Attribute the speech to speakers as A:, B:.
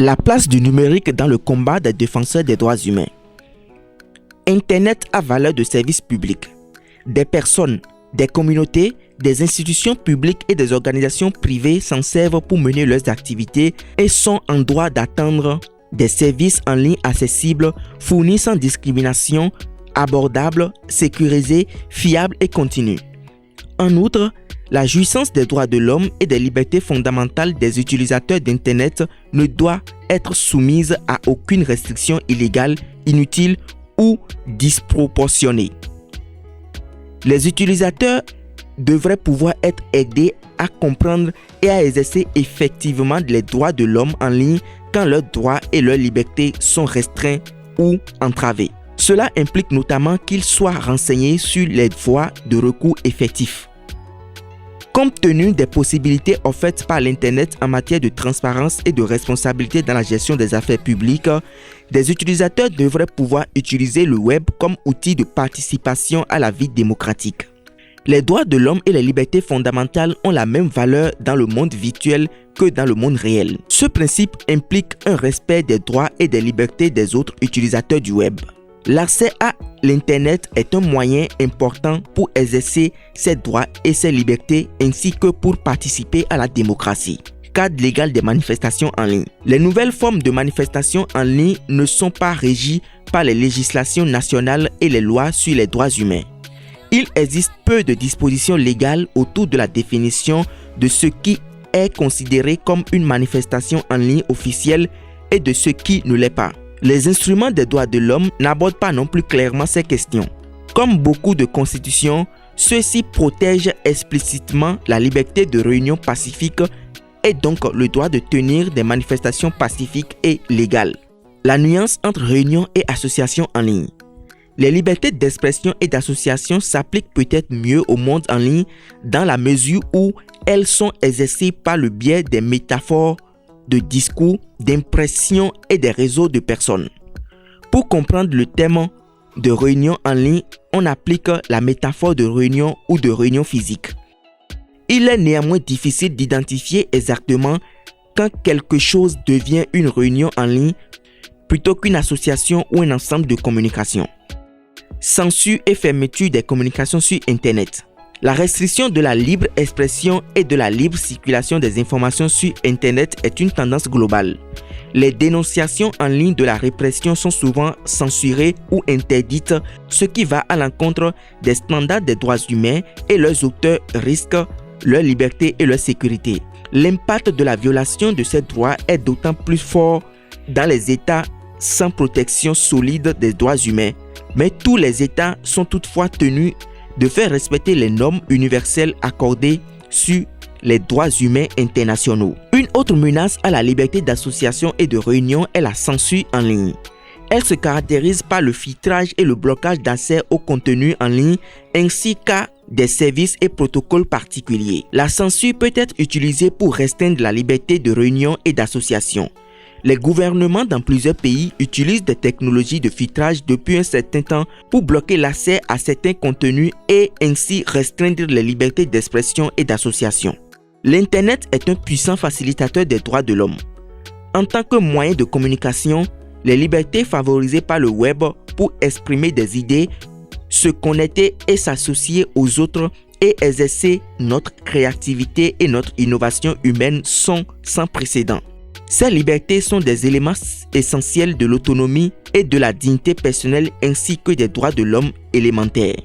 A: La place du numérique dans le combat des défenseurs des droits humains. Internet a valeur de service public. Des personnes, des communautés, des institutions publiques et des organisations privées s'en servent pour mener leurs activités et sont en droit d'attendre des services en ligne accessibles, fournis sans discrimination, abordables, sécurisés, fiables et continus. En outre, la jouissance des droits de l'homme et des libertés fondamentales des utilisateurs d'Internet ne doit être soumise à aucune restriction illégale, inutile ou disproportionnée. Les utilisateurs devraient pouvoir être aidés à comprendre et à exercer effectivement les droits de l'homme en ligne quand leurs droits et leurs libertés sont restreints ou entravés. Cela implique notamment qu'ils soient renseignés sur les voies de recours effectifs. Compte tenu des possibilités offertes par l'Internet en matière de transparence et de responsabilité dans la gestion des affaires publiques, des utilisateurs devraient pouvoir utiliser le web comme outil de participation à la vie démocratique. Les droits de l'homme et les libertés fondamentales ont la même valeur dans le monde virtuel que dans le monde réel. Ce principe implique un respect des droits et des libertés des autres utilisateurs du web. L'accès à l'Internet est un moyen important pour exercer ses droits et ses libertés ainsi que pour participer à la démocratie. Cadre légal des manifestations en ligne. Les nouvelles formes de manifestations en ligne ne sont pas régies par les législations nationales et les lois sur les droits humains. Il existe peu de dispositions légales autour de la définition de ce qui est considéré comme une manifestation en ligne officielle et de ce qui ne l'est pas. Les instruments des droits de l'homme n'abordent pas non plus clairement ces questions. Comme beaucoup de constitutions, ceux-ci protègent explicitement la liberté de réunion pacifique et donc le droit de tenir des manifestations pacifiques et légales. La nuance entre réunion et association en ligne. Les libertés d'expression et d'association s'appliquent peut-être mieux au monde en ligne dans la mesure où elles sont exercées par le biais des métaphores, de discours, d'impressions et des réseaux de personnes. Pour comprendre le thème de réunion en ligne, on applique la métaphore de réunion ou de réunion physique. Il est néanmoins difficile d'identifier exactement quand quelque chose devient une réunion en ligne plutôt qu'une association ou un ensemble de communication. Censure et fermeture des communications sur Internet. La restriction de la libre expression et de la libre circulation des informations sur Internet est une tendance globale. Les dénonciations en ligne de la répression sont souvent censurées ou interdites, ce qui va à l'encontre des standards des droits humains et leurs auteurs risquent leur liberté et leur sécurité. L'impact de la violation de ces droits est d'autant plus fort dans les États sans protection solide des droits humains, mais tous les États sont toutefois tenus de faire respecter les normes universelles accordées sur les droits humains internationaux. Une autre menace à la liberté d'association et de réunion est la censure en ligne. Elle se caractérise par le filtrage et le blocage d'accès au contenu en ligne ainsi qu'à des services et protocoles particuliers. La censure peut être utilisée pour restreindre la liberté de réunion et d'association. Les gouvernements dans plusieurs pays utilisent des technologies de filtrage depuis un certain temps pour bloquer l'accès à certains contenus et ainsi restreindre les libertés d'expression et d'association. L'Internet est un puissant facilitateur des droits de l'homme. En tant que moyen de communication, les libertés favorisées par le web pour exprimer des idées, se connecter et s'associer aux autres et exercer notre créativité et notre innovation humaine sont sans précédent. Ces libertés sont des éléments essentiels de l'autonomie et de la dignité personnelle ainsi que des droits de l'homme élémentaires.